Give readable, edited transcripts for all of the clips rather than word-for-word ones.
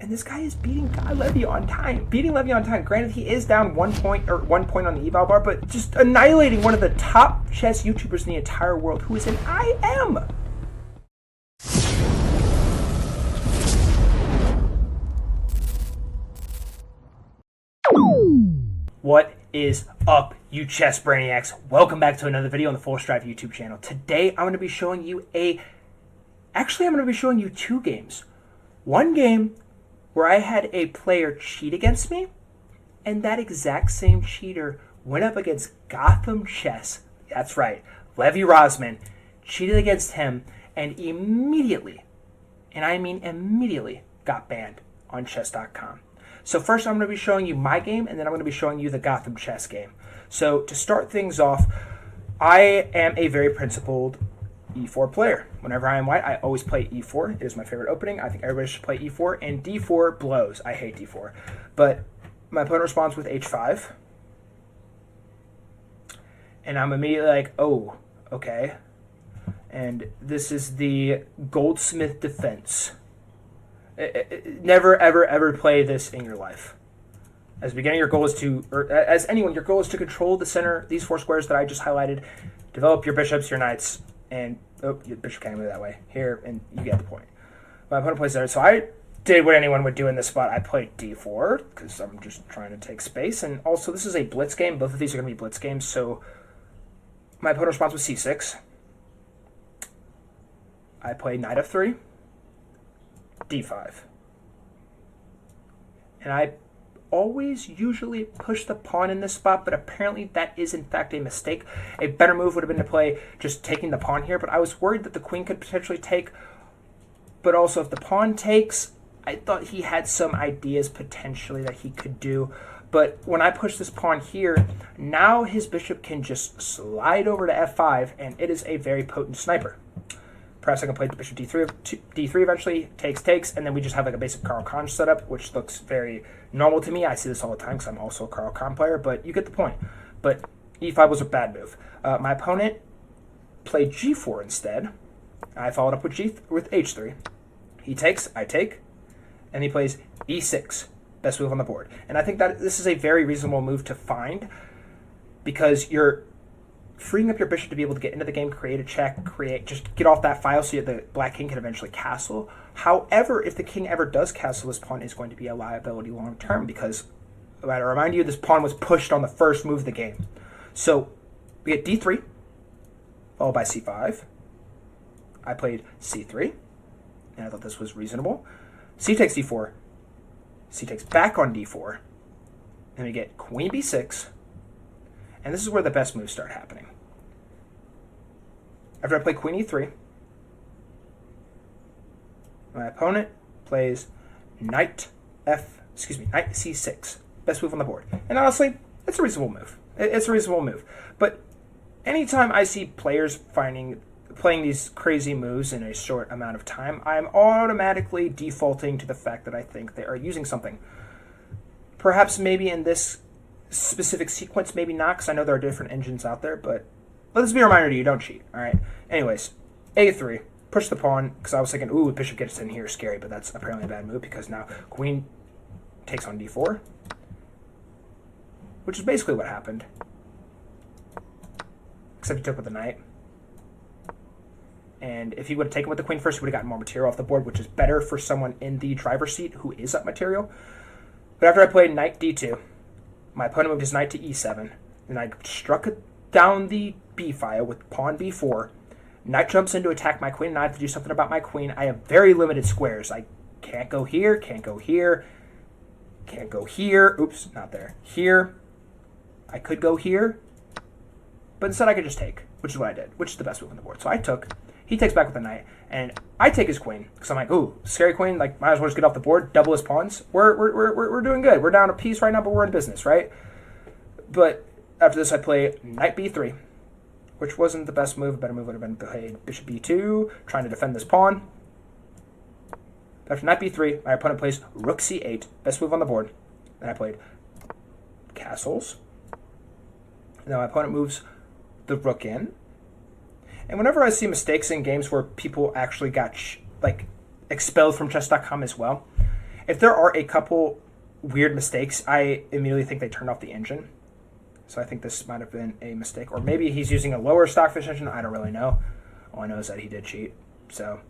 And this guy is beating Guy Levy on time. Granted, he is down 1 point on the eval bar, but just annihilating one of the top chess YouTubers in the entire world, who is an IM. What is up, you chess brainiacs? Welcome back to another video on the Full Strive YouTube channel. Today, I'm going to be showing you two games. One game where I had a player cheat against me, and that exact same cheater went up against GothamChess. That's right, Levy Rosman cheated against him and immediately, and I mean immediately, got banned on chess.com. So first I'm going to be showing you my game, and then I'm going to be showing you the Gotham chess game. So to start things off, I am a very principled e4 player. Whenever I am white, I always play e4. It is my favorite opening. I think everybody should play e4, and d4 blows. I hate d4. But my opponent responds with h5, and I'm immediately like, oh, okay. And this is the Goldsmith defense. Never, ever, ever play this in your life. As a beginner, your goal is to, or as anyone, your goal is to control the center, these four squares that I just highlighted, develop your bishops, your knights, and, oh, your bishop can't move that way, here, and you get the point. My opponent plays there, so I did what anyone would do in this spot. I played d4, because I'm just trying to take space, and also this is a blitz game. Both of these are going to be blitz games, so my opponent responds with c6. I play knight f3. d5. And I always usually push the pawn in this spot, but apparently that is in fact a mistake. A better move would have been to play just taking the pawn here, but I was worried that the queen could potentially take. But also if the pawn takes, I thought he had some ideas potentially that he could do. But when I push this pawn here, now his bishop can just slide over to f5, and it is a very potent sniper. Perhaps I can play the bishop d3 eventually, takes, and then we just have like a basic Carl Conch setup, which looks very normal to me. I see this all the time because I'm also a Carl Conch player, but you get the point. But e5 was a bad move. My opponent played g4 instead. I followed up with h3. He takes, I take, and he plays e6, best move on the board. And I think that this is a very reasonable move to find, because you're freeing up your bishop to be able to get into the game, create a check, just get off that file so the black king can eventually castle. However, if the king ever does castle, this pawn is going to be a liability long term, because I gotta remind you, this pawn was pushed on the first move of the game. So we get d3, followed by c5. I played c3, and I thought this was reasonable. C takes d4, c takes back on d4, and we get queen b6. And this is where the best moves start happening. After I play queen e3, my opponent plays knight c6, best move on the board. And honestly, it's a reasonable move. It's a reasonable move. But anytime I see players playing these crazy moves in a short amount of time, I'm automatically defaulting to the fact that I think they are using something. Perhaps maybe in this specific sequence, maybe not, because I know there are different engines out there, but let this be a reminder to you, don't cheat, all right? Anyways, a3, push the pawn, because I was thinking, ooh, bishop gets in here, scary, but that's apparently a bad move, because now queen takes on d4, which is basically what happened, except he took with the knight. And if he would have taken with the queen first, he would have gotten more material off the board, which is better for someone in the driver's seat who is up material. But after I played knight d2, my opponent moved his knight to e7, and I struck down the b file with pawn b4. Knight jumps in to attack my queen, and I have to do something about my queen. I have very limited squares. I can't go here, can't go here, can't go here. Oops, not there. Here. I could go here, but instead I could just take, which is what I did, which is the best move on the board. So I took. He takes back with the knight, and I take his queen, because I'm like, ooh, scary queen, like, might as well just get off the board, double his pawns. We're doing good. We're down a piece right now, but we're in business, right? But after this, I play knight b3, which wasn't the best move. A better move would have been played bishop b2, trying to defend this pawn. After knight b3, my opponent plays rook c8, best move on the board. Then I played castles. Now my opponent moves the rook in. And whenever I see mistakes in games where people actually got expelled from chess.com as well, If there are a couple weird mistakes, I immediately think they turned off the engine. So I think this might have been a mistake. Or maybe he's using a lower stockfish engine. I don't really know. All I know is that he did cheat. So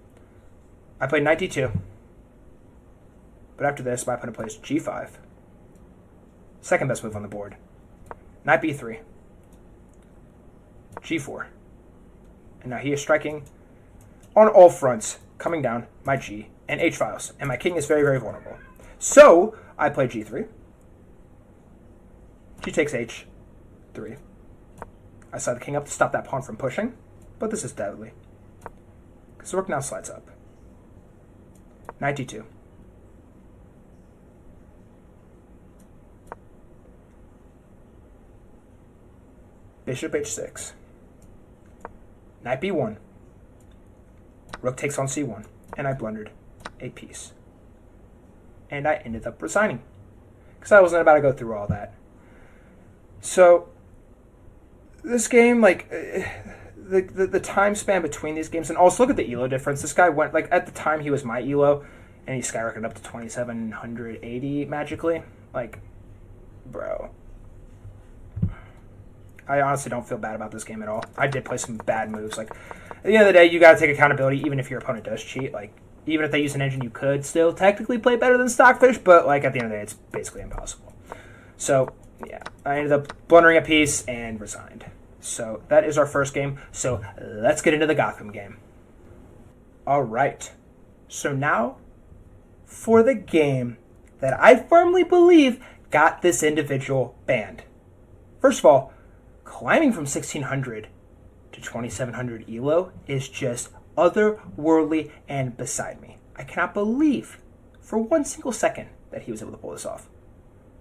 I played knight d2. But after this, my opponent plays g5. Second best move on the board. Knight b3. g4. And now he is striking on all fronts, coming down my g and h files. And my king is very, very vulnerable. So I play g3. G takes h3. I slide the king up to stop that pawn from pushing, but this is deadly. Because the rook now slides up. Knight d2. Bishop h6. Knight b1. Rook takes on c1. And I blundered a piece. And I ended up resigning. Because I wasn't about to go through all that. So, this game, like, the time span between these games, and also look at the ELO difference. This guy went, like, at the time he was my ELO, and he skyrocketed up to 2,780 magically. Like, bro. I honestly don't feel bad about this game at all. I did play some bad moves. Like, at the end of the day, you got to take accountability, even if your opponent does cheat. Like, even if they use an engine, you could still technically play better than Stockfish, but, like, at the end of the day, it's basically impossible. So, yeah, I ended up blundering a piece and resigned. So, that is our first game. So, let's get into the Gotham game. All right. So, now, for the game that I firmly believe got this individual banned. First of all, climbing from 1600 to 2700 ELO is just otherworldly and beside me. I cannot believe for one single second that he was able to pull this off.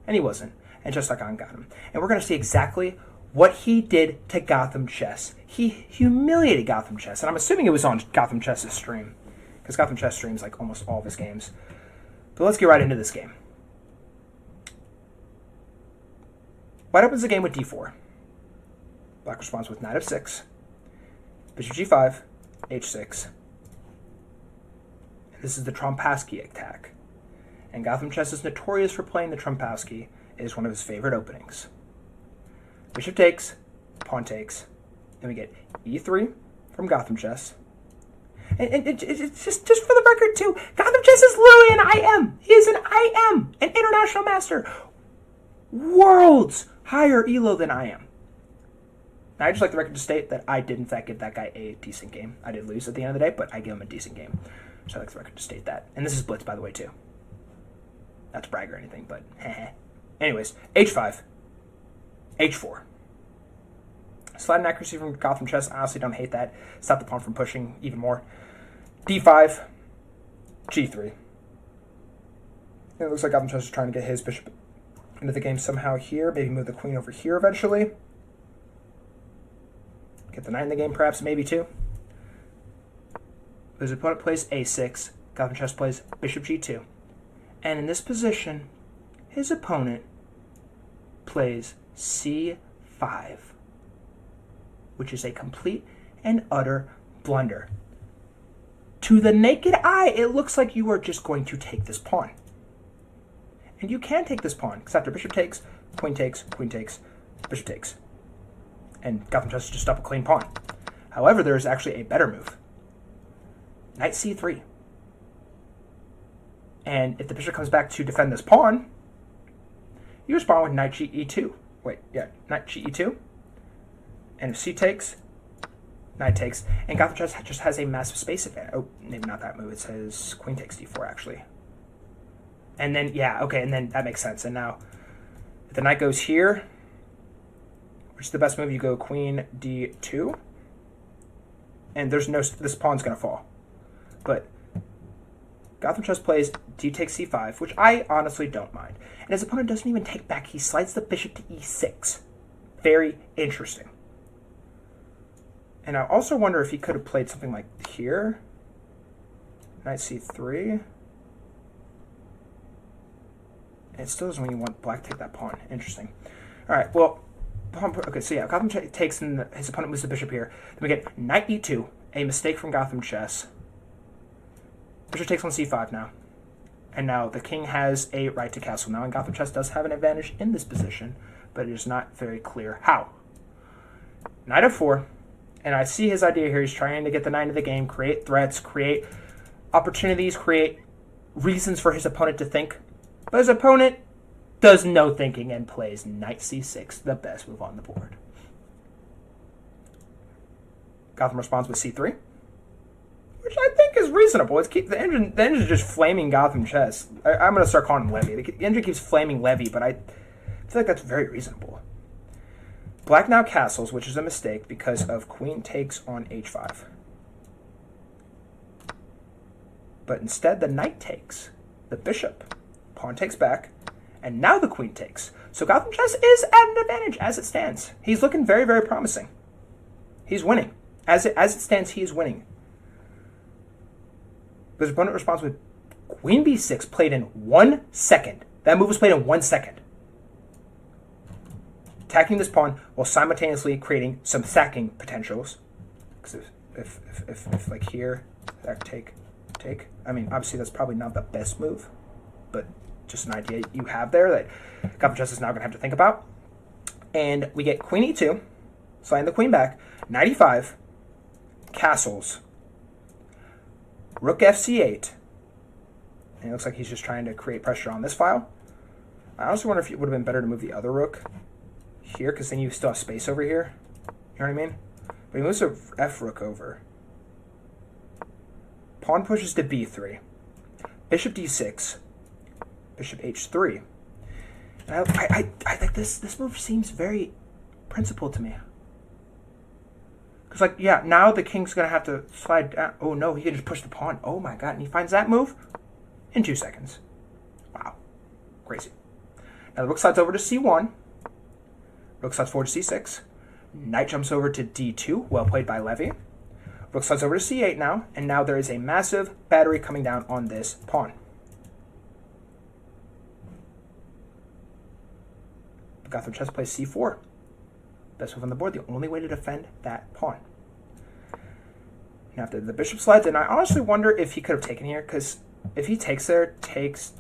And he wasn't. And just like on Gotham. And we're going to see exactly what he did to Gotham Chess. He humiliated Gotham Chess. And I'm assuming it was on Gotham Chess's stream. Because Gotham Chess streams like almost all of his games. But let's get right into this game. White opens the game with d4. Black responds with knight f6, bishop g5, h6. And this is the Trompowsky attack. And Gotham Chess is notorious for playing the Trompowsky. It is one of his favorite openings. Bishop takes, pawn takes, and we get e3 from Gotham Chess. And it's just for the record too, Gotham Chess is literally an IM. He is an IM, an international master. Worlds higher ELO than I am. Now, I just like the record to state that I did, in fact, give that guy a decent game. I did lose at the end of the day, but I gave him a decent game. So I like the record to state that. And this is blitz, by the way, too. Not to brag or anything, but heh. Anyways, h5, h4. Slide and accuracy from Gotham Chess. I honestly don't hate that. Stop the pawn from pushing even more. d5, g3. It looks like Gotham Chess is trying to get his bishop into the game somehow here. Maybe move the queen over here eventually. Get the knight in the game, perhaps, maybe too. His opponent plays a6. Gotham Chess plays bishop g2. And in this position, his opponent plays c5, which is a complete and utter blunder. To the naked eye, it looks like you are just going to take this pawn. And you can take this pawn, because after bishop takes, queen takes, bishop takes. And Gotham Chess just up a clean pawn. However, there is actually a better move. Knight c3. And if the bishop comes back to defend this pawn, you respond with knight e2. Knight e2. And if c takes, knight takes. And Gotham Chess just has a massive space advantage. Oh, maybe not that move. It says queen takes d4, actually. And then, and then that makes sense. And now, if the knight goes here, which is the best move, you go queen d2. And there's no, this pawn's going to fall. But Gotham Chess plays d takes c5, which I honestly don't mind. And his opponent doesn't even take back. He slides the bishop to e6. Very interesting. And I also wonder if he could have played something like here. Knight c3. And it still doesn't when you want black to take that pawn. Interesting. All right, well, okay, so yeah, Gotham takes, and his opponent moves the bishop here. Then we get knight e2, a mistake from Gotham Chess. Bishop takes on c5 now. And now the king has a right to castle. Now, and Gotham Chess does have an advantage in this position, but it is not very clear how. Knight f4, and I see his idea here. He's trying to get the knight into the game, create threats, create opportunities, create reasons for his opponent to think. But his opponent does no thinking and plays knight c6, the best move on the board. Gotham responds with c3, which I think is reasonable. The engine is just flaming Gotham Chess. I'm going to start calling him Levy. The engine keeps flaming Levy, but I feel like that's very reasonable. Black now castles, which is a mistake because of queen takes on h5. But instead, the knight takes. The bishop. Pawn takes back. And now the queen takes. So Gotham Chess is at an advantage as it stands. He's looking very, very promising. He's winning. As it stands, he is winning. His opponent responds with queen b6, played in 1 second. That move was played in 1 second. Attacking this pawn while simultaneously creating some sacking potentials. Because if like here, that take. I mean, obviously that's probably not the best move, but just an idea you have there that Gotham Chess is now going to have to think about. And we get queen e2, sliding the queen back, knight e5, castles, rook fc8, and it looks like he's just trying to create pressure on this file. I also wonder if it would have been better to move the other rook here, because then you still have space over here. You know what I mean? But he moves the f rook over. Pawn pushes to b3. Bishop d6. Bishop h3. And I think this move seems very principled to me. Because, like, yeah, now the king's going to have to slide down. Oh, no, he can just push the pawn. Oh, my God. And he finds that move in 2 seconds. Wow. Crazy. Now the rook slides over to c1. Rook slides forward to c6. Knight jumps over to d2. Well played by Levy. Rook slides over to c8 now. And now there is a massive battery coming down on this pawn. Gotham Chess plays c4. Best move on the board, the only way to defend that pawn. Now after the bishop slides in, I honestly wonder if he could have taken here, because if he takes there, takes.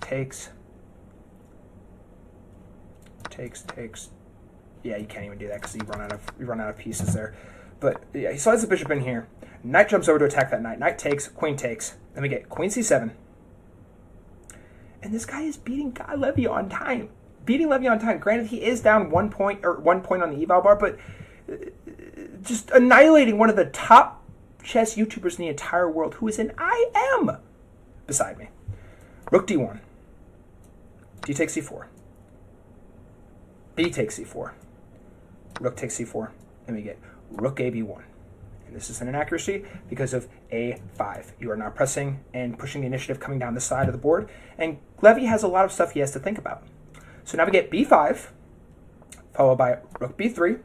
Yeah, you can't even do that because you run out of pieces there. But yeah, he slides the bishop in here. Knight jumps over to attack that knight. Knight takes, queen takes. Then we get queen c7. And this guy is beating Levy on time. Granted, he is down 1 point on the eval bar, but just annihilating one of the top chess YouTubers in the entire world, who is an IM beside me. Rook d1. D takes c4. B takes c4. Rook takes c4. And we get rook ab1. And this is an inaccuracy because of a5. You are now pressing and pushing the initiative coming down the side of the board. And Levy has a lot of stuff he has to think about. So now we get b5, followed by rook b3.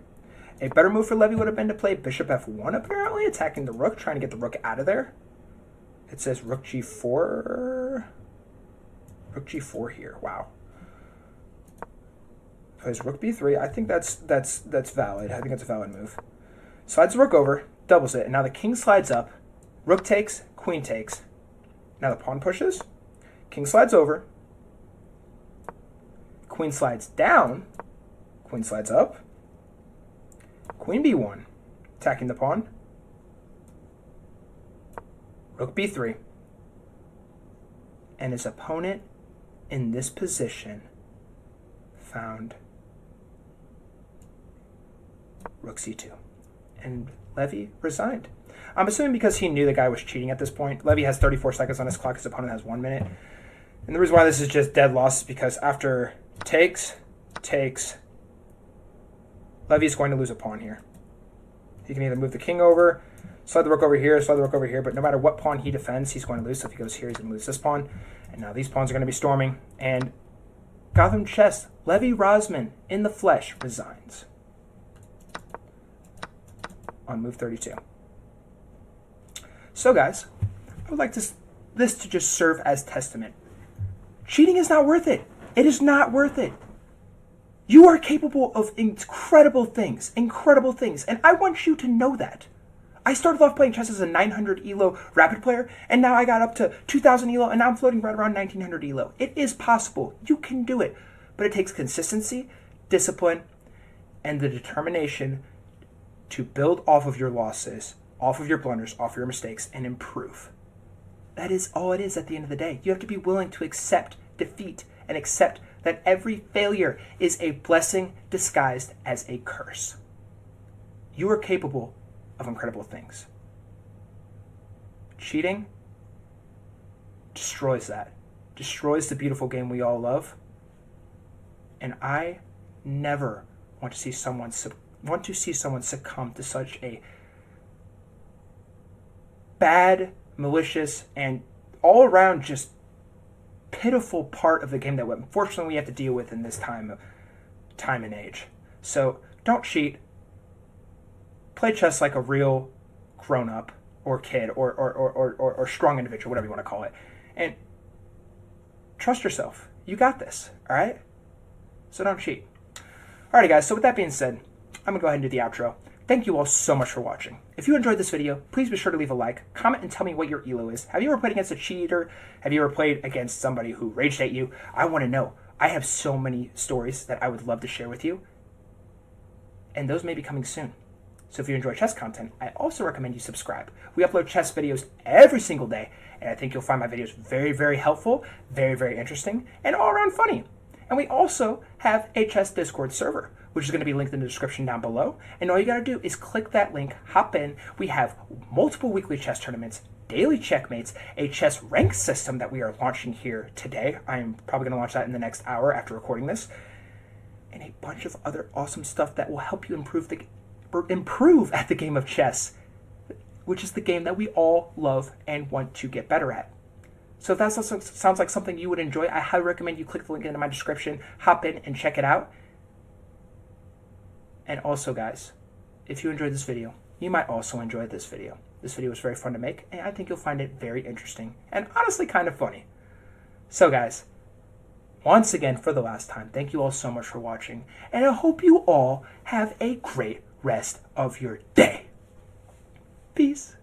A better move for Levy would have been to play bishop f1, apparently, attacking the rook, trying to get the rook out of there. It says rook g4. Rook g4 here. Wow. Plays rook b3. I think that's valid. I think that's a valid move. Slides the rook over, doubles it, and now the king slides up. Rook takes, queen takes. Now the pawn pushes. King slides over. Queen slides down. Queen slides up. Queen b1, attacking the pawn. Rook b3. And his opponent in this position found rook c2. And Levy resigned. I'm assuming because he knew the guy was cheating at this point. Levy has 34 seconds on his clock. His opponent has 1 minute. And the reason why this is just dead loss is because after takes, Levy is going to lose a pawn here. He can either move the king over, slide the rook over here, but no matter what pawn he defends, he's going to lose. So if he goes here, he's going to lose this pawn. And now these pawns are going to be storming. And Gotham Chess, Levy Rosman in the flesh resigns on move 32. So guys, I would like this to just serve as testament. Cheating is not worth it. It is not worth it. You are capable of incredible things, and I want you to know that. I started off playing chess as a 900 elo rapid player, and now I got up to 2000 elo, and now I'm floating right around 1900 elo. It is possible. You can do it. But it takes consistency, discipline, and the determination to build off of your losses, off of your blunders, off of your mistakes, and improve. That is all it is at the end of the day. You have to be willing to accept defeat and accept that every failure is a blessing disguised as a curse. You are capable of incredible things. Cheating destroys that, destroys the beautiful game we all love. And I never want to see someone succumb to such a bad, malicious, and all around just pitiful part of the game that unfortunately we have to deal with in this time and age. So don't cheat. Play chess like a real grown-up or kid or strong individual, whatever you want to call it. And trust yourself. You got this, all right? So don't cheat. Alrighty guys, so with that being said, I'm going to go ahead and do the outro. Thank you all so much for watching. If you enjoyed this video, please be sure to leave a like, comment, and tell me what your elo is. Have you ever played against a cheater? Have you ever played against somebody who raged at you? I want to know. I have so many stories that I would love to share with you, and those may be coming soon. So if you enjoy chess content, I also recommend you subscribe. We upload chess videos every single day, and I think you'll find my videos very, very helpful, very, very interesting, and all around funny. And we also have a chess Discord server, which is going to be linked in the description down below. And all you got to do is click that link, hop in. We have multiple weekly chess tournaments, daily checkmates, a chess rank system that we are launching here today. I'm probably going to launch that in the next hour after recording this. And a bunch of other awesome stuff that will help you improve at the game of chess, which is the game that we all love and want to get better at. So if that sounds like something you would enjoy, I highly recommend you click the link in my description, hop in and check it out. And also guys, if you enjoyed this video, you might also enjoy this video. This video was very fun to make, and I think you'll find it very interesting and honestly kind of funny. So guys, once again for the last time, thank you all so much for watching, and I hope you all have a great rest of your day. Peace.